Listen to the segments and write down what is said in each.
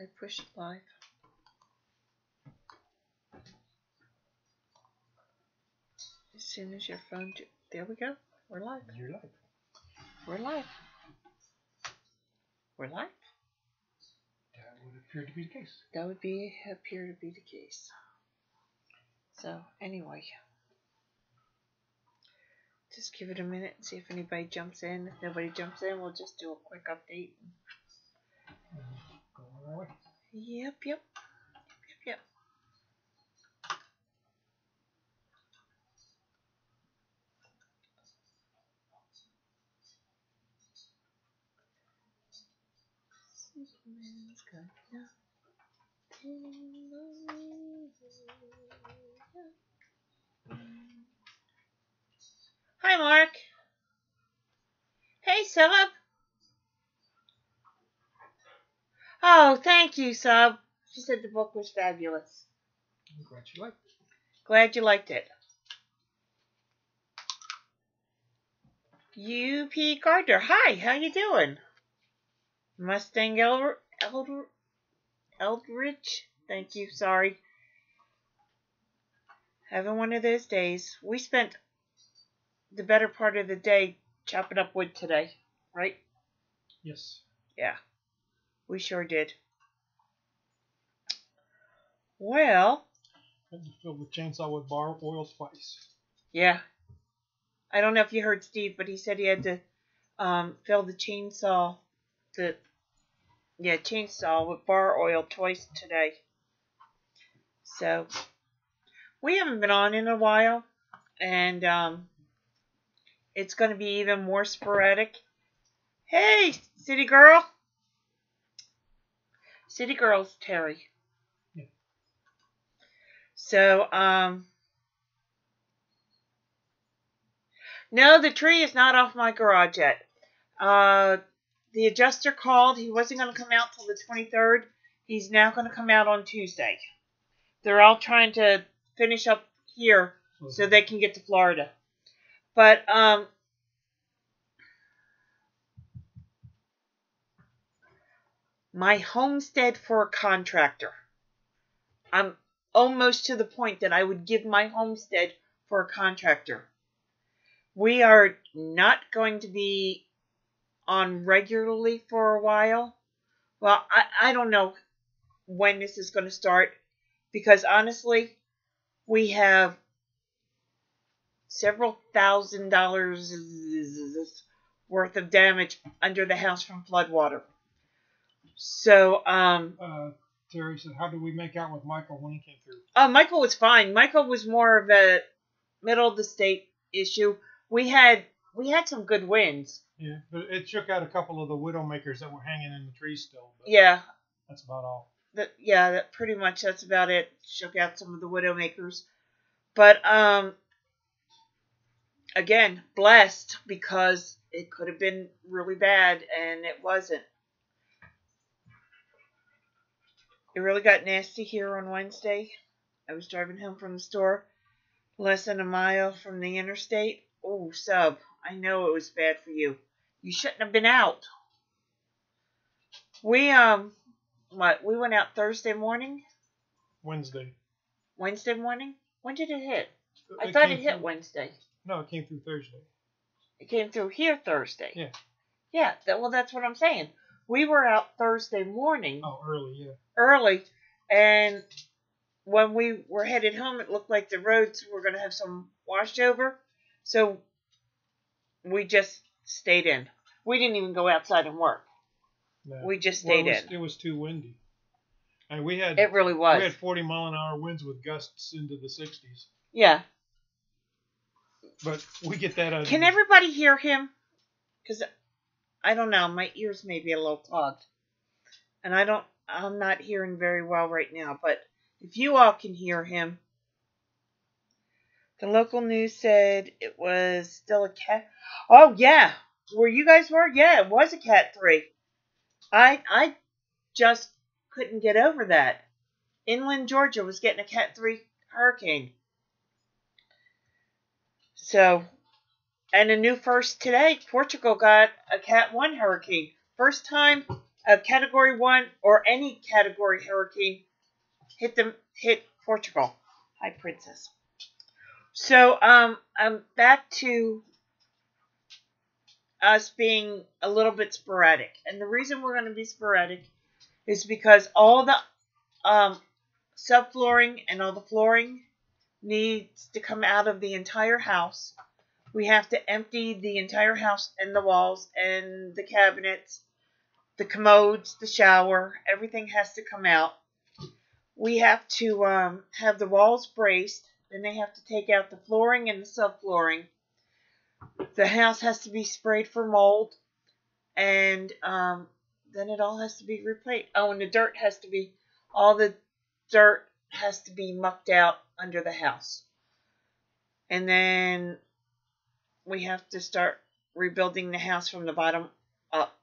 I pushed live. As soon as your phone... There we go. We're live. You're live. We're live. We're live. That would appear to be the case. That would appear to be the case. So, anyway. Just give it a minute and see if anybody jumps in. If nobody jumps in, we'll just do a quick update. Go on our way. Yep. Superman's got nothing on me. Hi, Mark. Hey, Sub. Oh, thank you, Sub. She said the book was fabulous. I'm glad you liked it. Glad you liked it. U.P. Gardner. Hi, how you doing? Mustang Eldridge. Thank you, sorry. Having one of those days. We spent the better part of the day chopping up wood today, right? Yes. Yeah, we sure did. Well, Had to fill the chainsaw with bar oil twice. yeah. I don't know if you heard Steve, but he said he had to fill the chainsaw with bar oil twice today. So we haven't been on in a while, and it's going to be even more sporadic. Hey, City Girl. City Girl's Terry. Yeah. So, no, the tree is not off my garage yet. The adjuster called. He wasn't going to come out till the 23rd. He's now going to come out on Tuesday. They're all trying to finish up here so they can get to Florida. But, my homestead for a contractor. I'm almost to the point that I would give my homestead for a contractor. We are not going to be on regularly for a while. Well, I don't know when this is going to start, because honestly, we have several $1,000s worth of damage under the house from floodwater. So, Terry said, how did we make out with Michael when he came through? Michael was fine. Michael was more of a middle of the state issue. We had some good winds. Yeah, but it shook out a couple of the widowmakers that were hanging in the trees still. But yeah. That's about all. Pretty much that's about it. Shook out some of the widowmakers. But, again, blessed, because it could have been really bad, and it wasn't. It really got nasty here on Wednesday. I was driving home from the store, less than a mile from the interstate. Oh, Sub, I know it was bad for you. You shouldn't have been out. We went out Thursday morning? Wednesday. Wednesday morning? When did it hit? I thought it hit Wednesday. No, it came through Thursday. It came through here Thursday. Yeah. Yeah, that's what I'm saying. We were out Thursday morning. Oh, early, yeah. Early, and when we were headed home, it looked like the roads were going to have some washover, so we just stayed in. We didn't even go outside and work. No. We just stayed in. It was too windy. And it really was. We had 40-mile-an-hour winds with gusts into the 60s. Yeah. But we get that. Can everybody hear him? Because I don't know, my ears may be a little clogged, and I'm not hearing very well right now. But if you all can hear him, the local news said it was still a cat. Oh yeah, where you guys were? Yeah, it was a Cat 3. I just couldn't get over that. Inland Georgia was getting a Cat 3 hurricane. So, and a new first today, Portugal got a Cat 1 hurricane. First time a Category 1 or any category hurricane hit Portugal. Hi, Princess. So, I'm back to us being a little bit sporadic. And the reason we're going to be sporadic is because all the subflooring and all the flooring needs to come out of the entire house. We have to empty the entire house and the walls and the cabinets, the commodes, the shower. Everything has to come out. We have to have the walls braced. Then they have to take out the flooring and the subflooring. The house has to be sprayed for mold. And then it all has to be replaced. Oh, and all the dirt has to be mucked out under the house. And then we have to start rebuilding the house from the bottom up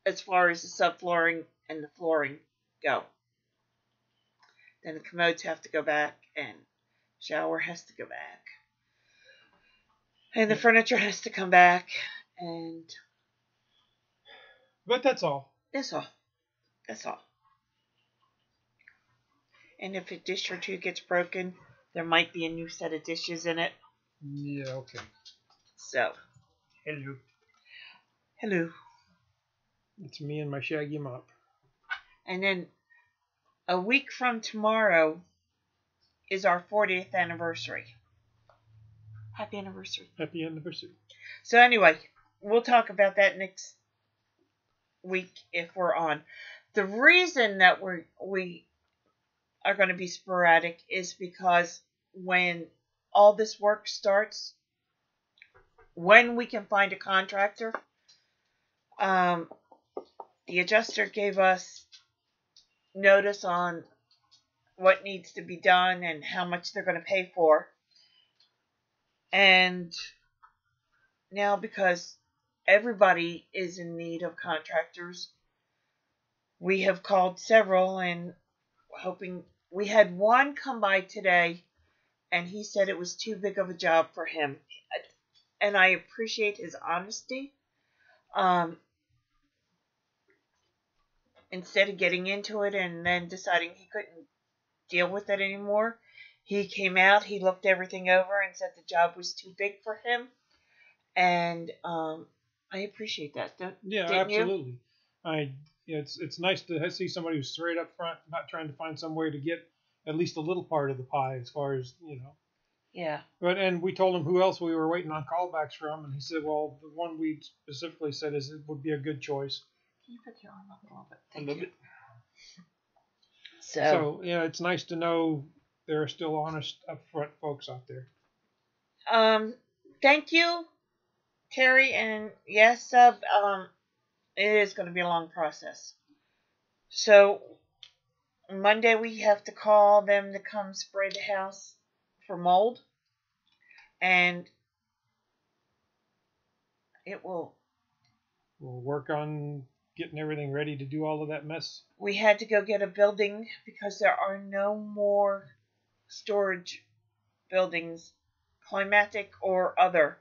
as far as the subflooring and the flooring go. Then the commodes have to go back and shower has to go back. And the furniture has to come back. But that's all. That's all. That's all. And if a dish or two gets broken, there might be a new set of dishes in it. Yeah, okay. So. Hello. Hello. It's me and my shaggy mop. And then a week from tomorrow is our 40th anniversary. Happy anniversary. Happy anniversary. So anyway, we'll talk about that next week if we're on. The reason that we are going to be sporadic is because when all this work starts, when we can find a contractor, the adjuster gave us notice on what needs to be done and how much they're going to pay for. And now, because everybody is in need of contractors, we have called several and hoping. We had one come by today, and he said it was too big of a job for him. And I appreciate his honesty. Instead of getting into it and then deciding he couldn't deal with it anymore, he came out, he looked everything over and said the job was too big for him. And I appreciate that. Yeah, absolutely. It's nice to see somebody who's straight up front, not trying to find some way to get at least a little part of the pie, as far as Yeah. And we told him who else we were waiting on callbacks from, and he said, well, the one we specifically said it would be a good choice. Can you put your arm up a little bit? A little bit. So it's nice to know there are still honest, upfront folks out there. Thank you, Terry, and yes, Sub. It is going to be a long process. So Monday we have to call them to come spray the house for mold, and we'll work on getting everything ready to do all of that mess. We had to go get a building because there are no more storage buildings, climatic or other.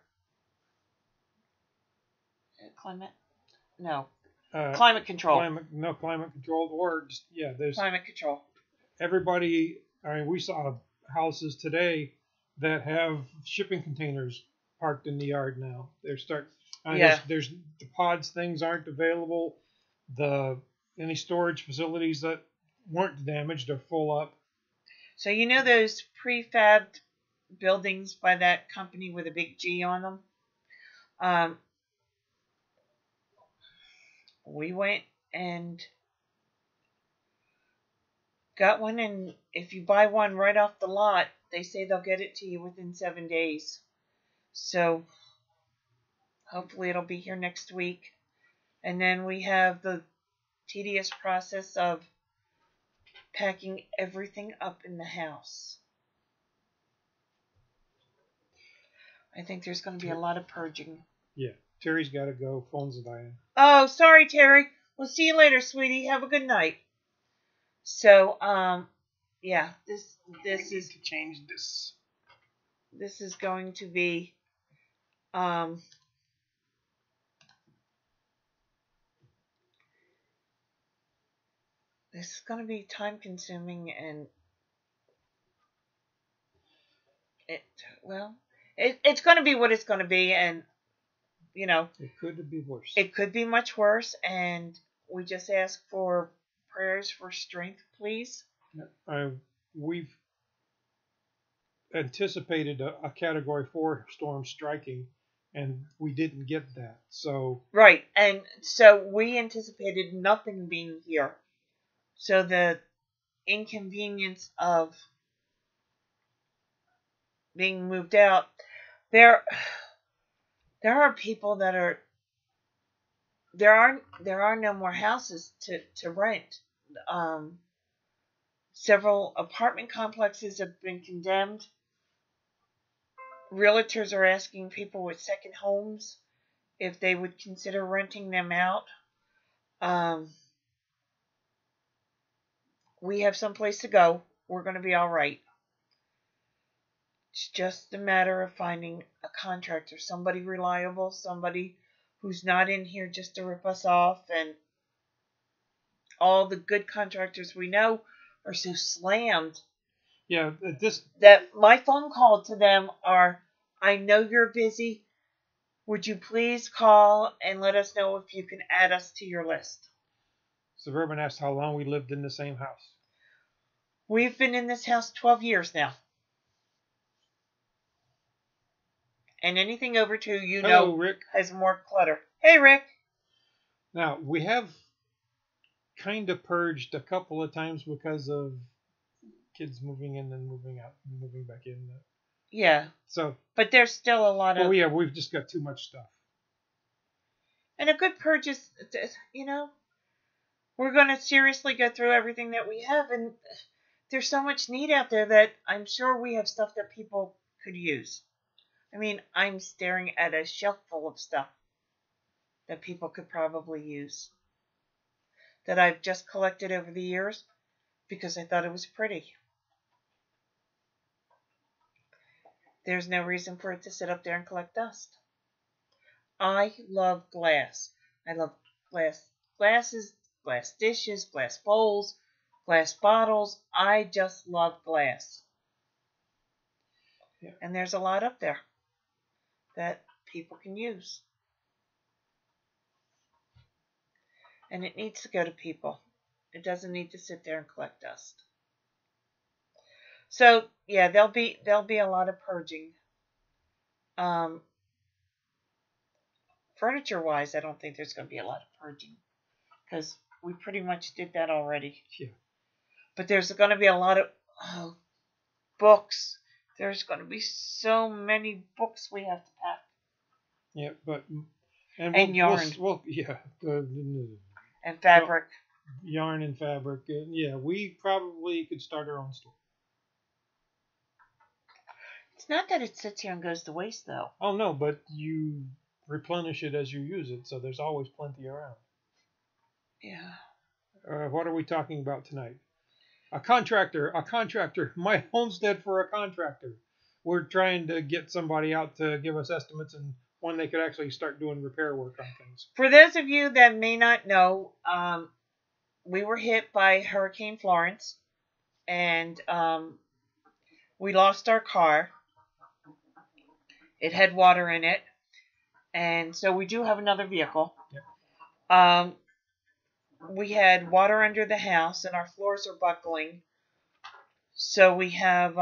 Climate control. Climate controlled, or just, there's climate control. Everybody, we saw houses today that have shipping containers parked in the yard now. There's the pods things aren't available. Any storage facilities that weren't damaged are full up. So those prefabbed buildings by that company with a big G on them? We went and got one, and if you buy one right off the lot, they say they'll get it to you within 7 days. So hopefully it'll be here next week. And then we have the tedious process of packing everything up in the house. I think there's going to be a lot of purging. Yeah. Terry's got to go. Phone's dying. Oh, sorry, Terry. We'll see you later, sweetie. Have a good night. So, this is to change this. This is going to be this is going to be time consuming, and it's going to be what it's going to be, and it could be worse. It could be much worse, and we just ask for prayers for strength, please. We've anticipated a Category 4 storm striking, and we didn't get that. So right, and so we anticipated nothing being here. So the inconvenience of being moved out, there are people that are there are no more houses to rent. Several apartment complexes have been condemned. Realtors are asking people with second homes if they would consider renting them out. We have someplace to go. We're going to be all right. It's just a matter of finding a contractor, somebody reliable, somebody who's not in here just to rip us off. And all the good contractors we know are so slammed. Yeah, that my phone call to them are, I know you're busy. Would you please call and let us know if you can add us to your list? Suburban asked how long we lived in the same house. We've been in this house 12 years now. And anything over 2, Hello, Rick. has more clutter. Hey, Rick. Now, we have kind of purged a couple of times because of kids moving in and moving out and moving back in. Yeah. So, but there's still a lot of... Oh, yeah, we've just got too much stuff. And a good purge is, we're going to seriously go through everything that we have. And there's so much need out there that I'm sure we have stuff that people could use. I mean, I'm staring at a shelf full of stuff that people could probably use, that I've just collected over the years because I thought it was pretty. There's no reason for it to sit up there and collect dust. I love glass. I love glass glasses, glass dishes, glass bowls, glass bottles. I just love glass. Yeah. And there's a lot up there that people can use. And it needs to go to people. It doesn't need to sit there and collect dust. So yeah, there'll be a lot of purging. Furniture wise, I don't think there's going to be a lot of purging because we pretty much did that already. Yeah. But there's going to be a lot of books. There's going to be so many books we have to pack. Yeah, but and yarn. And fabric. Yarn and fabric. Yeah, we probably could start our own store. It's not that it sits here and goes to waste, though. Oh, no, but you replenish it as you use it, so there's always plenty around. Yeah. What are we talking about tonight? A contractor. My homestead for a contractor. We're trying to get somebody out to give us estimates and when they could actually start doing repair work on things. For those of you that may not know, we were hit by Hurricane Florence, and we lost our car. It had water in it, and so we do have another vehicle. Yep. We had water under the house, and our floors are buckling. So we have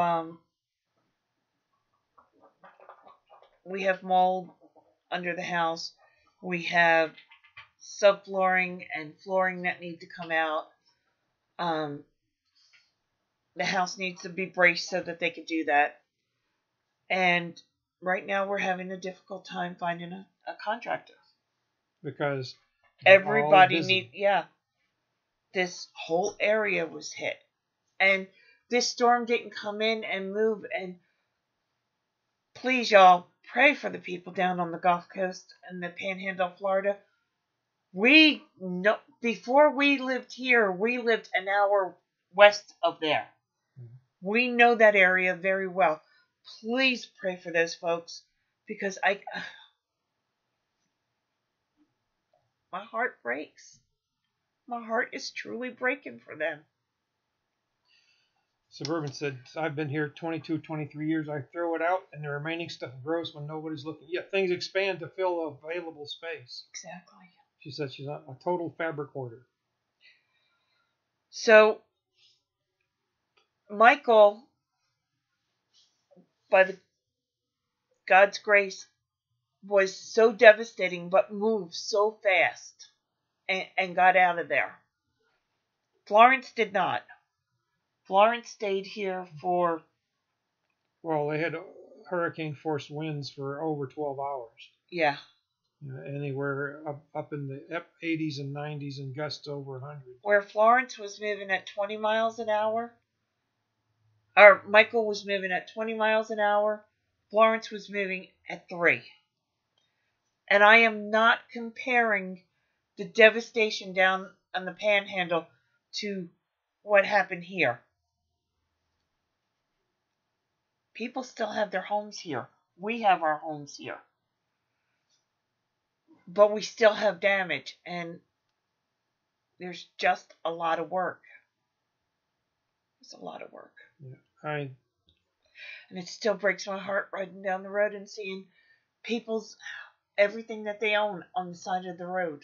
mold under the house. We have subflooring and flooring that need to come out. The house needs to be braced so that they could do that. And right now we're having a difficult time finding a contractor. Because everybody needs, this whole area was hit. And this storm didn't come in and move. And please, y'all, pray for the people down on the Gulf Coast and the Panhandle, Florida. We know, before we lived here, we lived an hour west of there. We know that area very well. Please pray for those folks, because my heart breaks. My heart is truly breaking for them. Suburban said, I've been here 22, 23 years. I throw it out, and the remaining stuff grows when nobody's looking. Yeah, things expand to fill available space. Exactly. She said she's not a total fabric hoarder. So, Michael, by God's grace, was so devastating, but moved so fast and got out of there. Florence did not. Florence stayed here for... Well, they had hurricane-force winds for over 12 hours. Yeah. Anywhere up in the 80s and 90s and gusts over 100. Where Florence was moving at 20 miles an hour, or Michael was moving at 20 miles an hour, Florence was moving at 3. And I am not comparing the devastation down on the Panhandle to what happened here. People still have their homes here. We have our homes here. But we still have damage, and there's just a lot of work. It's a lot of work. Yeah, and it still breaks my heart riding down the road and seeing people's everything that they own on the side of the road.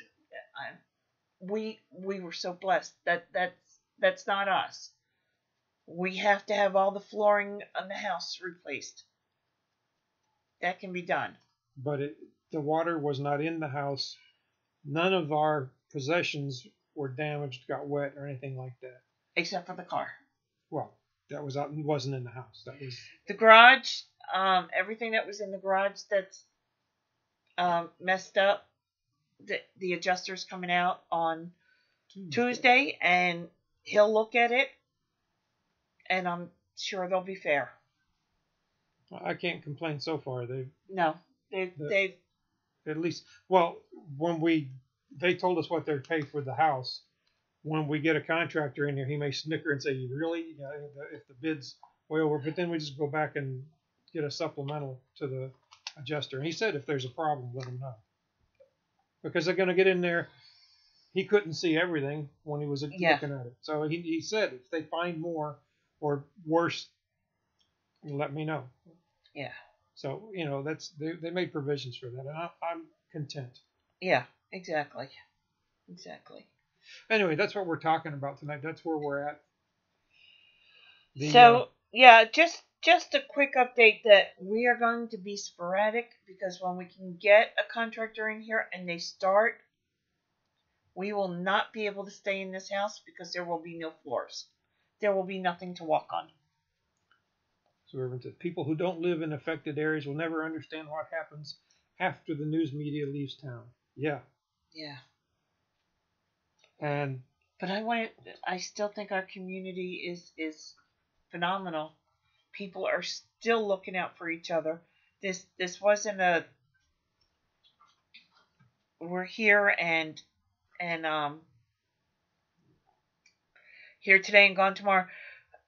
We were so blessed. That's not us. We have to have all the flooring on the house replaced. That can be done. But the water was not in the house. None of our possessions were damaged, got wet, or anything like that. Except for the car. Well, that wasn't in the house. That was the garage. Everything that was in the garage that's messed up. The adjuster's coming out on Tuesday, and he'll look at it, and I'm sure they'll be fair. I can't complain so far. They've at least, well, when they told us what they'd pay for the house. When we get a contractor in here, he may snicker and say, really? If the bid's way over. But then we just go back and get a supplemental to the adjuster. And he said if there's a problem, let him know. Because they're going to get in there. He couldn't see everything when he was looking at it. So he said if they find more or worse, let me know. Yeah. So, they made provisions for that. And I'm content. Yeah, exactly. Exactly. Anyway, that's what we're talking about tonight. That's where we're at. Just a quick update that we are going to be sporadic because when we can get a contractor in here and they start, we will not be able to stay in this house because there will be no floors. There will be nothing to walk on. So Irvin said, people who don't live in affected areas will never understand what happens after the news media leaves town. Yeah. Yeah. But I still think our community is phenomenal. People are still looking out for each other. This wasn't we're here and here today and gone tomorrow.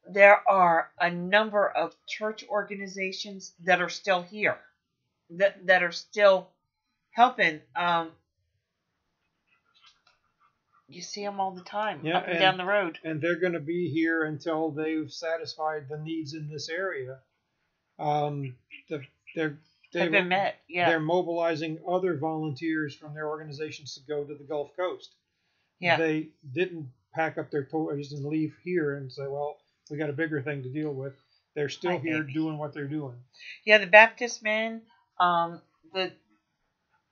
There are a number of church organizations that are still here, that are still helping. You see them all the time, up and down the road. And they're going to be here until they've satisfied the needs in this area. They've been met, yeah. They're mobilizing other volunteers from their organizations to go to the Gulf Coast. Yeah. They didn't pack up their toys and leave here and say, well, we got a bigger thing to deal with. They're still here doing what they're doing. Yeah, the Baptist men, the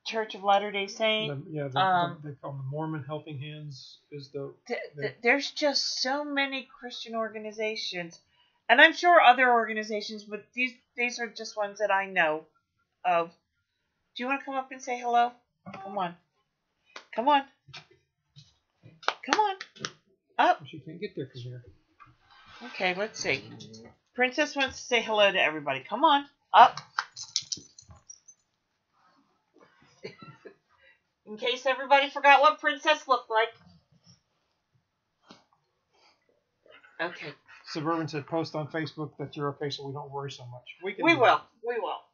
Church of Latter-day Saints. They call them the Mormon Helping Hands. There's just so many Christian organizations, and I'm sure other organizations, but these are just ones that I know of. Do you want to come up and say hello? Come on. Come on. Come on. Up. She can't get there from here. Okay, let's see. Princess wants to say hello to everybody. Come on. Up. In case everybody forgot what Princess looked like. Okay. Suburban said post on Facebook that you're okay so we don't worry so much. We will. All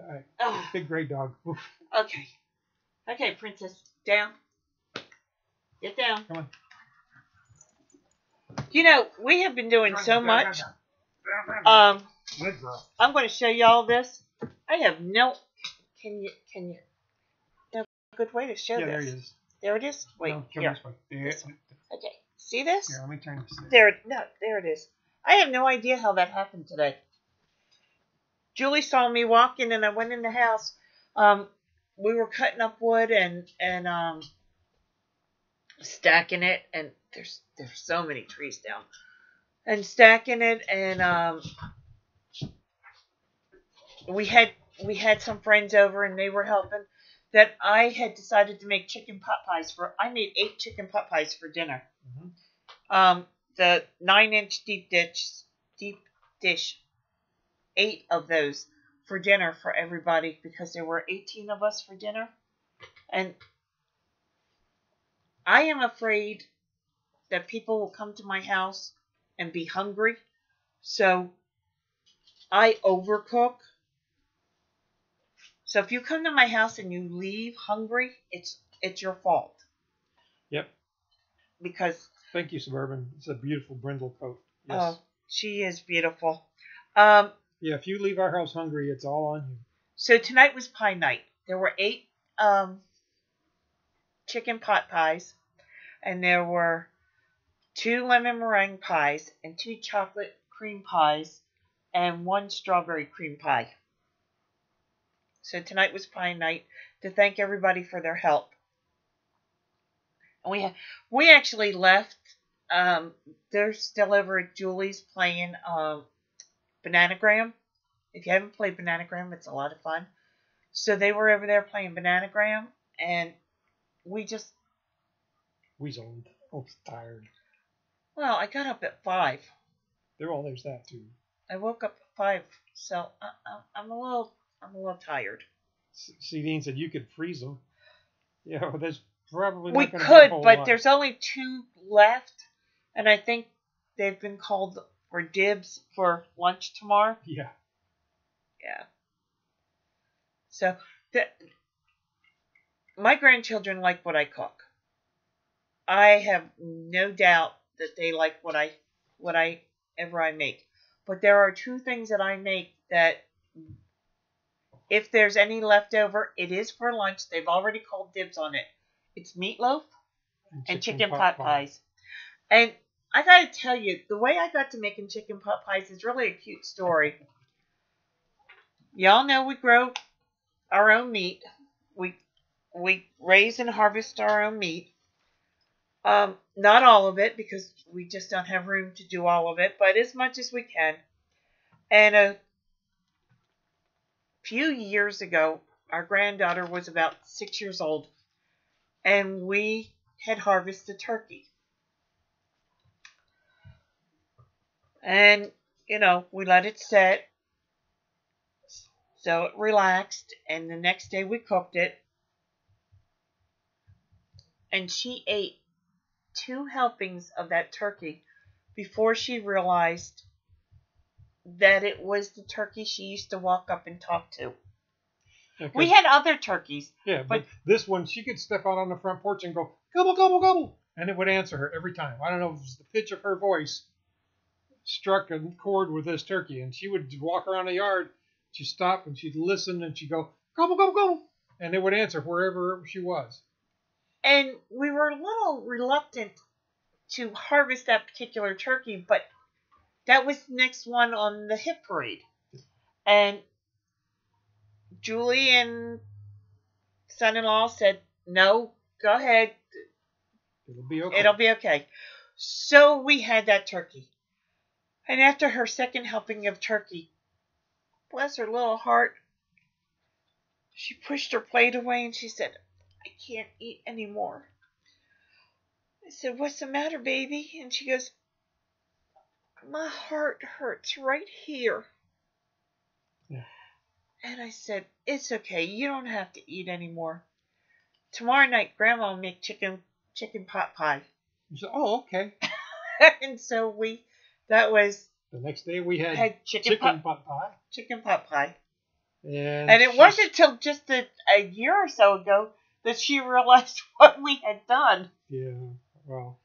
right. Big gray dog. Oof. Okay. Okay, Princess. Down. Get down. Come on. You know, we have been doing so much. I'm going to show you all this. I have no. Can you? No good way to show this. There it is. There it is. Wait, no, come here. This way. There. Okay, see this? Here, let me turn this. There it is. I have no idea how that happened today. Julie saw me walking, and I went in the house. We were cutting up wood and stacking it, and there's so many trees down, and stacking it, and we had some friends over, and they were helping. That I had decided to make chicken pot pies I made 8 chicken pot pies for dinner. Mm-hmm. The 9-inch deep dish, 8 of those for dinner for everybody, because there were 18 of us for dinner. And I am afraid that people will come to my house and be hungry. So I overcook. So if you come to my house and you leave hungry, it's your fault. Yep. Because thank you, Suburban. It's a beautiful brindle coat. Yes. Oh, she is beautiful. Yeah, if you leave our house hungry, it's all on you. So tonight was pie night. There were 8 chicken pot pies, and there were 2 lemon meringue pies, and 2 chocolate cream pies, and 1 strawberry cream pie. So tonight was pie night, to thank everybody for their help. And we actually left. They're still over at Julie's playing Bananagram. If you haven't played Bananagram, it's a lot of fun. So they were over there playing Bananagram, and we zoned. I was tired. Well, I got up at 5. There's that too. I woke up at 5, so I'm a little tired. See, Dean said you could freeze them. Yeah, there's probably we not gonna could, be a whole but lot. There's only 2 left, and I think they've been called for dibs for lunch tomorrow. Yeah. Yeah. So my grandchildren like what I cook. I have no doubt that they like whatever I make. But there are 2 things that I make that, if there's any left over, it is for lunch. They've already called dibs on it. It's meatloaf and chicken pot pies. And I gotta tell you, the way I got to making chicken pot pies is really a cute story. Y'all know we grow our own meat. We raise and harvest our own meat. Not all of it, because we just don't have room to do all of it, but as much as we can. And a few years ago, our granddaughter was about 6 years old, and we had harvested turkey. And, we let it set so it relaxed, and the next day we cooked it. And she ate 2 helpings of that turkey before she realized that it was the turkey she used to walk up and talk to. Okay. We had other turkeys. Yeah, but this one, she could step out on the front porch and go, gobble, gobble, gobble, and it would answer her every time. I don't know if it was the pitch of her voice struck a chord with this turkey, and she would walk around the yard. She'd stop, and she'd listen, and she'd go, gobble, gobble, gobble, and it would answer wherever she was. And we were a little reluctant to harvest that particular turkey, but that was the next one on the hit parade. And Julie and son-in-law said, no, go ahead. It'll be okay. It'll be okay. So we had that turkey. And after her second helping of turkey, bless her little heart, she pushed her plate away and she said, I can't eat anymore. I said, what's the matter, baby? And she goes, my heart hurts right here. Yeah. And I said, it's okay. You don't have to eat anymore. Tomorrow night, Grandma will make chicken pot pie. You said, oh, okay. And so that was... The next day we had chicken pot pie. Chicken pot pie. And it wasn't until just a year or so ago that she realized what we had done. Yeah, well.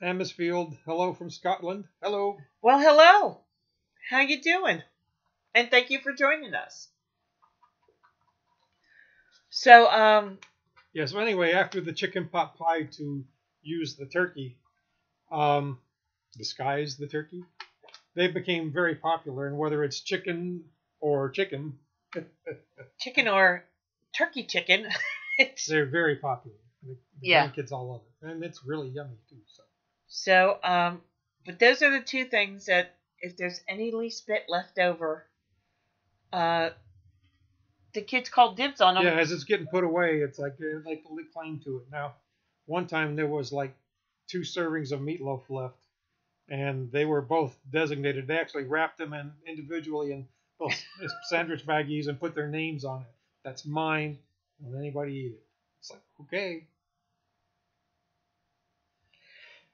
Amesfield, hello from Scotland. Hello. Well, hello. How you doing? And thank you for joining us. So, yeah, so anyway, after the chicken pot pie to use the turkey, disguise the turkey, they became very popular. And whether it's chicken or chicken, chicken or turkey chicken, they're very popular. The grandkids all love it. And it's really yummy, too. So, but those are the two things that, if there's any least bit left over, the kids call dibs on them. Yeah, as it's getting put away, it's like they lay claim to it. Now, one time there was like 2 servings of meatloaf left, and they were both designated. They actually wrapped them in individually in those sandwich baggies and put their names on it. That's mine. Don't anybody eat it? It's like, okay.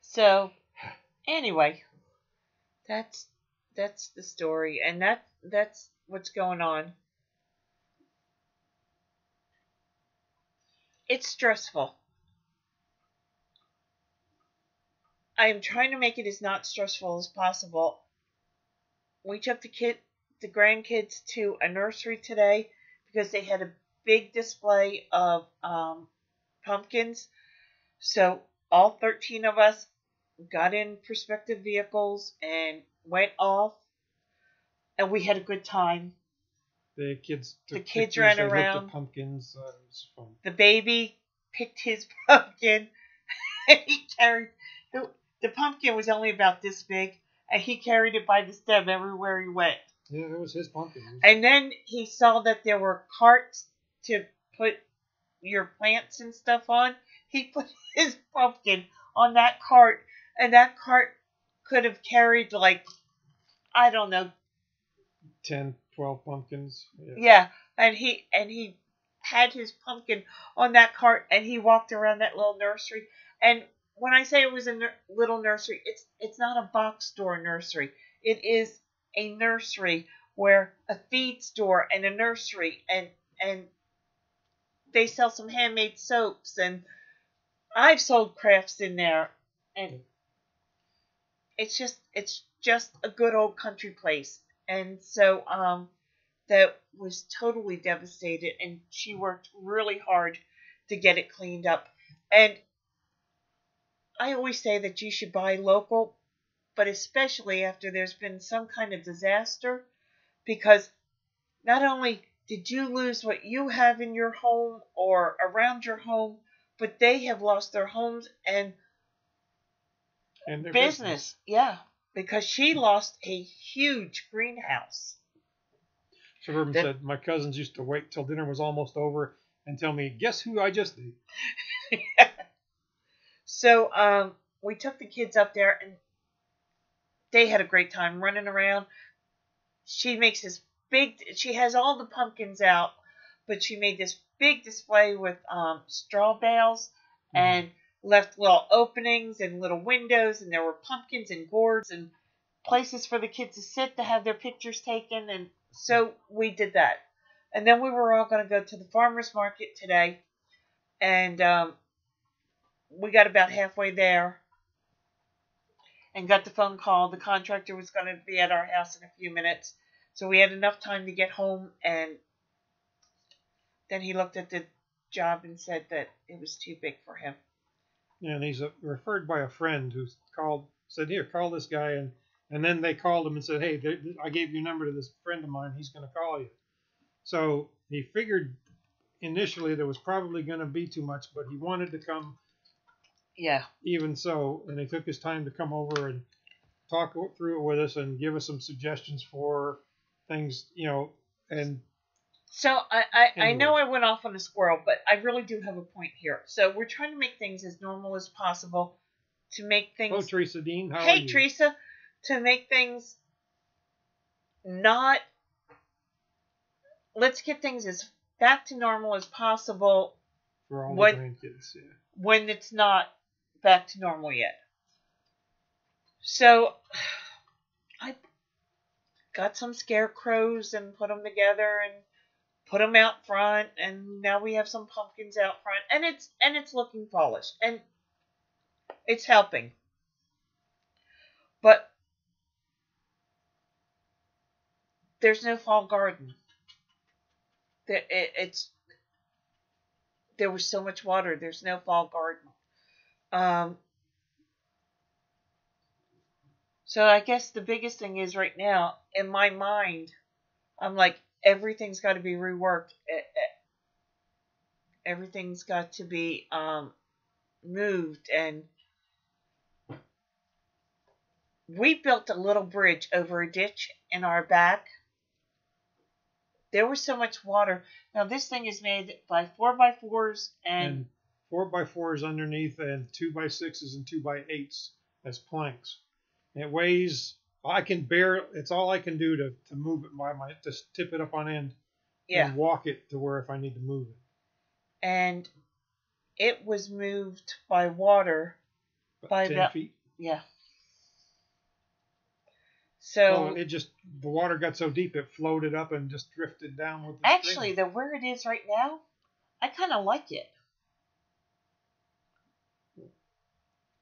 So, anyway, that's the story, and that's what's going on. It's stressful. I am trying to make it as not stressful as possible. We took the grandkids to a nursery today because they had a big display of pumpkins. So all 13 of us got in prospective vehicles and went off, and we had a good time. The kids ran around. They looked at pumpkins. It was fun. The baby picked his pumpkin, and he carried the pumpkin was only about this big, and he carried it by the stem everywhere he went. Yeah, it was his pumpkin. And then he saw that there were carts to put your plants and stuff on. He put his pumpkin on that cart, and that cart could have carried, like, I don't know, 10, 12 pumpkins. Yeah, and he had his pumpkin on that cart, and he walked around that little nursery. And when I say it was a little nursery, it's not a box store nursery. It is a nursery where a feed store and a nursery, and they sell some handmade soaps, and I've sold crafts in there, and it's just a good old country place. And so that was totally devastated, and she worked really hard to get it cleaned up. And I always say that you should buy local, but especially after there's been some kind of disaster, because not only did you lose what you have in your home or around your home, but they have lost their homes and their business. Yeah, because she lost a huge greenhouse. Suburban said, my cousins used to wait till dinner was almost over and tell me, guess who I just ate? So we took the kids up there, and they had a great time running around. She makes this she has all the pumpkins out, but she made this big display with straw bales and left little openings and little windows, and there were pumpkins and gourds and places for the kids to sit to have their pictures taken. And so we did that. And then we were all going to go to the farmer's market today, and we got about halfway there and got the phone call. The contractor was going to be at our house in a few minutes. So we had enough time to get home, and then he looked at the job and said that it was too big for him. Yeah, and he's referred by a friend who said, here, call this guy. And then they called him and said, hey, I gave your number to this friend of mine. He's going to call you. So he figured initially there was probably going to be too much, but he wanted to come. Yeah. Even so, and he took his time to come over and talk through it with us and give us some suggestions for things, and so I know I went off on a squirrel, but I really do have a point here. So we're trying to make things as normal as possible, to make things. Oh, Teresa Dean, how are you? Hey, Teresa, to make things not. Let's get things as back to normal as possible. For all the grandkids, yeah. When it's not back to normal yet. So I got some scarecrows and put them together and put them out front, and now we have some pumpkins out front, and it's looking polished, and it's helping. But there's no fall garden. There was so much water. There's no fall garden. So I guess the biggest thing is right now, in my mind, I'm like, everything's got to be reworked. Everything's got to be moved. And we built a little bridge over a ditch in our back. There was so much water. Now this thing is made by 4x4s and 4x4s underneath, and 2x6s and 2x8s as planks. It weighs. I can bear. It's all I can do to move it by just tip it up on end. Yeah. And walk it to where if I need to move it. And it was moved by water by 10 feet. Yeah. So the water got so deep it floated up and just drifted down with the actually stream. where it is right now, I kind of like it.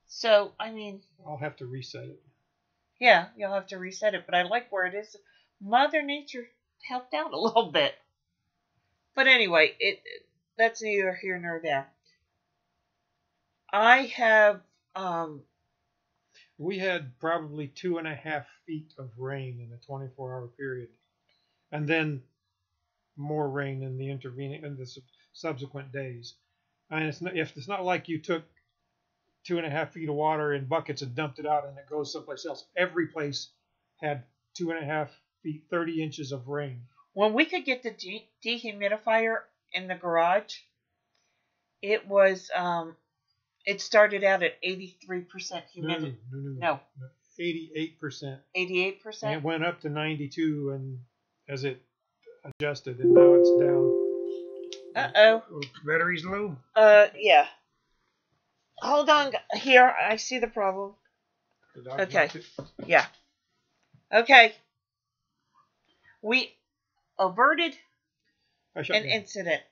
So I mean, I'll have to reset it. Yeah, you'll have to reset it, but I like where it is. Mother Nature helped out a little bit. But anyway, that's neither here nor there. I have we had probably 2.5 feet of rain in a 24-hour period, and then more rain in the subsequent days. And it's not like you took 2.5 feet of water in buckets and dumped it out and it goes someplace else. Every place had 2.5 feet, 30 inches of rain. When we could get the dehumidifier in the garage, it was it started out at 83% humidity. No. 88%. 88%? And it went up to 92 and as it adjusted, and now it's down. Uh-oh. Battery's low. Yeah. Hold on. Here, I see the problem. Okay. Yeah. Okay. We averted an incident.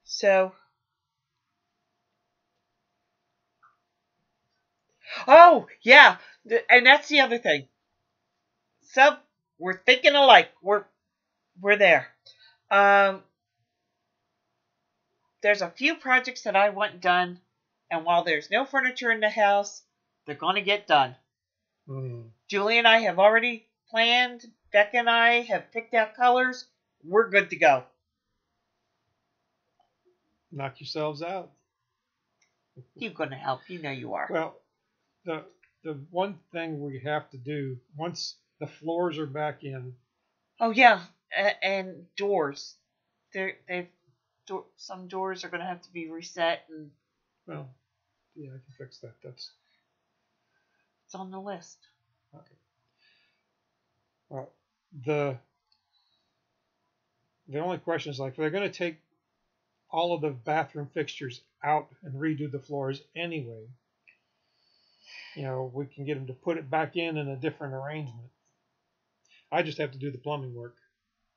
So. Oh, yeah. And that's the other thing. So, we're thinking alike. We're there. There's a few projects that I want done. And while there's no furniture in the house, they're going to get done. Julie and I have already planned. Becca and I have picked out colors. We're good to go. Knock yourselves out. You're going to help. You know you are. Well, the one thing we have to do, once the floors are back in. Oh, yeah. And doors. Some doors are going to have to be reset. And well, yeah, I can fix that. It's on the list. Okay. Well, the only question is, like, if they're going to take all of the bathroom fixtures out and redo the floors anyway, we can get them to put it back in a different arrangement. I just have to do the plumbing work.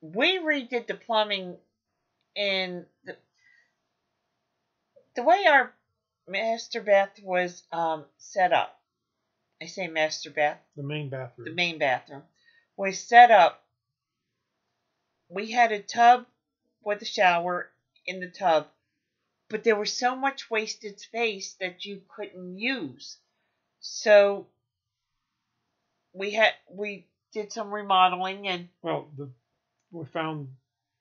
We redid the plumbing in the way our master bath was set up. I say master bath. The main bathroom. The main bathroom was set up. We had a tub with a shower in the tub, but there was so much wasted space that you couldn't use. So we did some remodeling and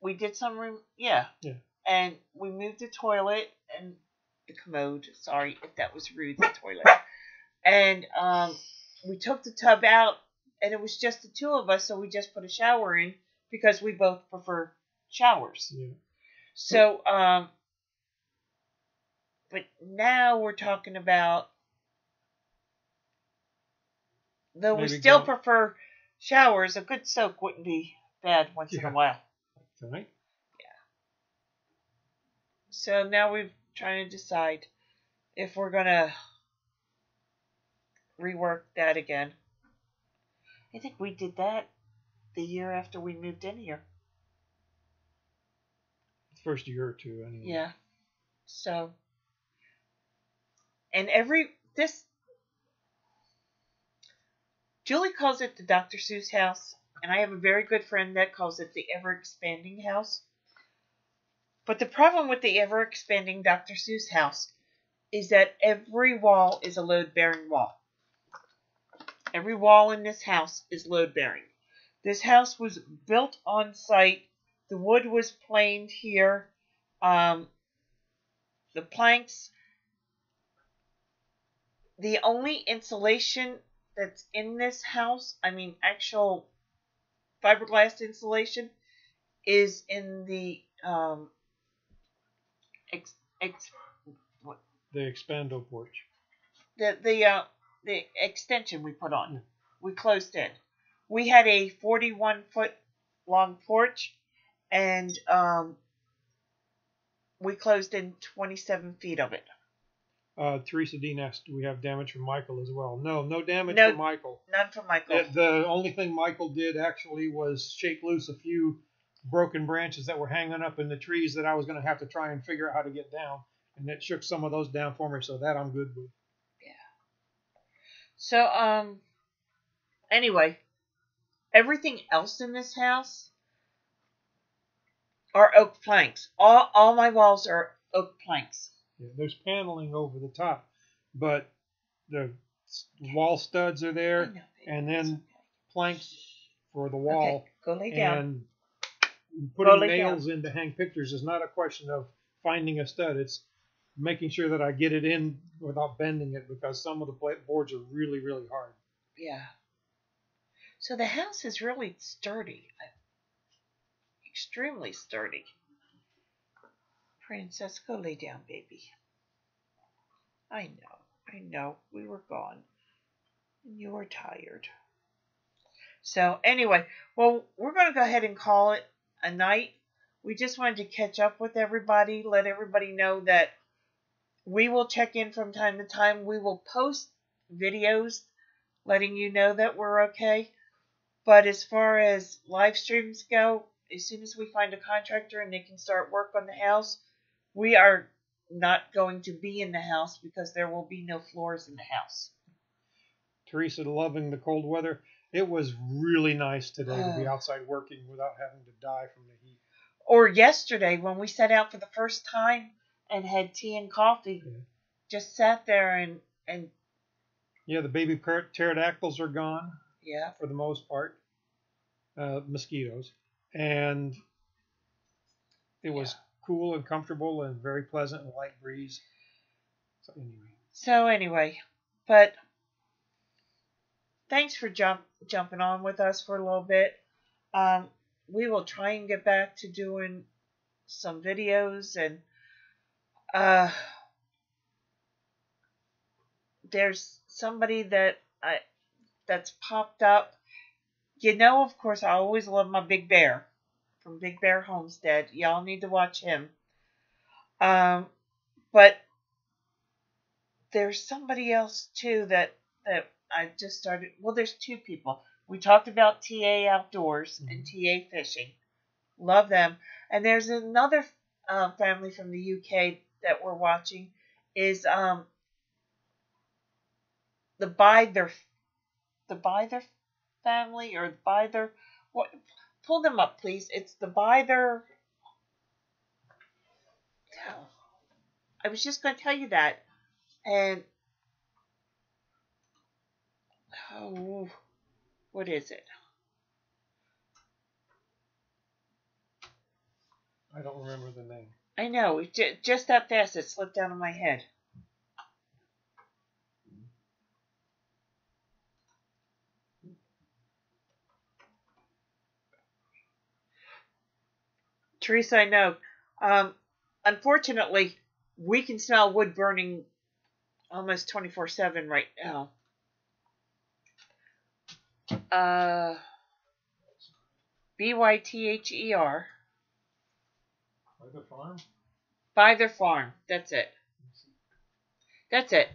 we did some yeah. And we moved the toilet and the commode. Sorry if that was rude, the toilet. And we took the tub out, and it was just the two of us, so we just put a shower in because we both prefer showers. Yeah. So, but now we're talking about, though we still prefer showers, a good soak wouldn't be bad once in a while. Tonight? Yeah. So now we're trying to decide if we're going to rework that again. I think we did that the year after we moved in here. first year or two, anyway. Yeah. So, and Julie calls it the Dr. Seuss house, and I have a very good friend that calls it the ever-expanding house. But the problem with the ever-expanding Dr. Seuss house is that every wall is a load-bearing wall. Every wall in this house is load-bearing. This house was built on site. The wood was planed here. The planks. The only insulation that's in this house, I mean actual fiberglass insulation, is in the the expando porch. The extension we put on. We closed in. We had a 41-foot long porch, and we closed in 27 feet of it. Teresa Dean asked, do we have damage from Michael as well? No damage from Michael. None from Michael. The only thing Michael did actually was shake loose a few broken branches that were hanging up in the trees that I was going to have to try and figure out how to get down. And it shook some of those down for me, so that I'm good with. Yeah. So, anyway, everything else in this house are oak planks. All my walls are oak planks. Yeah, there's paneling over the top, but the wall studs are there, and then planks for the wall. Okay, go lay down. And putting nails in to hang pictures is not a question of finding a stud. It's making sure that I get it in without bending it, because some of the boards are really, really hard. Yeah. So the house is really sturdy. Extremely sturdy. Princess, go lay down, baby. I know. We were gone. And you were tired. So, anyway, well, we're going to go ahead and call it a night. We just wanted to catch up with everybody, let everybody know that we will check in from time to time. We will post videos letting you know that we're okay. But as far as live streams go, as soon as we find a contractor and they can start work on the house, we are not going to be in the house because there will be no floors in the house. Teresa loving the cold weather. It was really nice today to be outside working without having to die from the heat. Or yesterday when we sat out for the first time and had tea and coffee. Yeah. Just sat there and yeah, the baby pterodactyls are gone. Yeah. For the most part. Mosquitoes. And it was cool and comfortable and very pleasant and light breeze. So anyway, but thanks for jumping on with us for a little bit. We will try and get back to doing some videos, and there's somebody that's popped up. You know, of course, I always love my Big Bear from Big Bear Homestead. Y'all need to watch him. But there's somebody else too that I just started. Well, there's two people. We talked about TA Outdoors and TA Fishing. Love them. And there's another family from the UK that we're watching. Is the Byther family, or Byther. What? Pull them up, please. It's the Byther. I was just going to tell you that. And what is it? I don't remember the name. I know. Just that fast, it slipped out of my head. Teresa, I know. Unfortunately, we can smell wood burning almost 24/7 right now. BYTHER. Byther Farm? Byther Farm. That's it. That's it.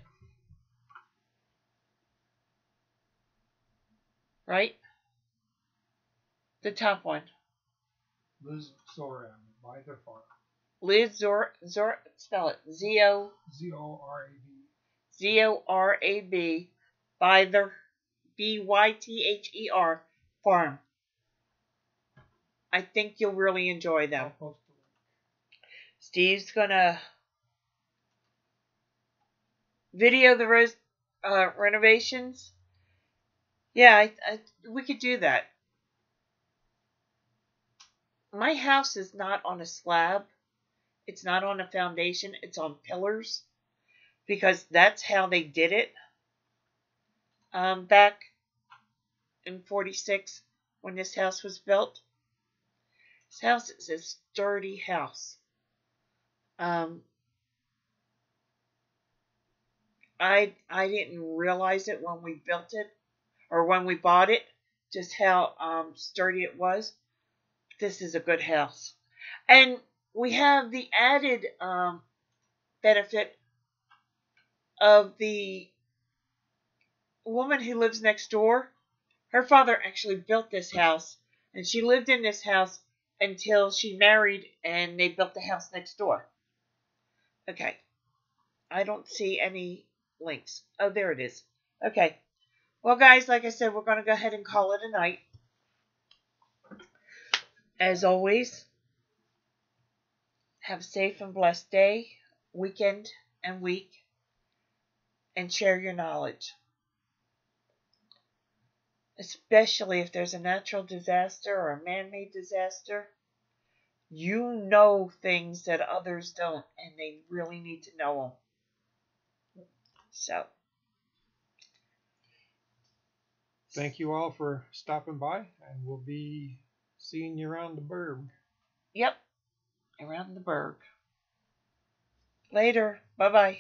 Right? The top one. Liz Soran, Byther Farm. Liz spell it ZORAB. ZORAB Byther BYTHER Farm. I think you'll really enjoy them. I'll post the link. Steve's gonna video the renovations. Yeah, we could do that. My house is not on a slab. It's not on a foundation. It's on pillars because that's how they did it back in 46 when this house was built. This house is a sturdy house. I didn't realize it when we built it or when we bought it, just how sturdy it was. This is a good house. And we have the added benefit of the woman who lives next door. Her father actually built this house, and she lived in this house until she married, and they built the house next door. Okay. I don't see any links. Oh, there it is. Okay. Well, guys, like I said, we're going to go ahead and call it a night. As always, have a safe and blessed day, weekend, and week, and share your knowledge. Especially if there's a natural disaster or a man-made disaster, you know things that others don't, and they really need to know them. So, thank you all for stopping by, and we'll be seeing you around the burg. Yep, around the burg. Later. Bye-bye.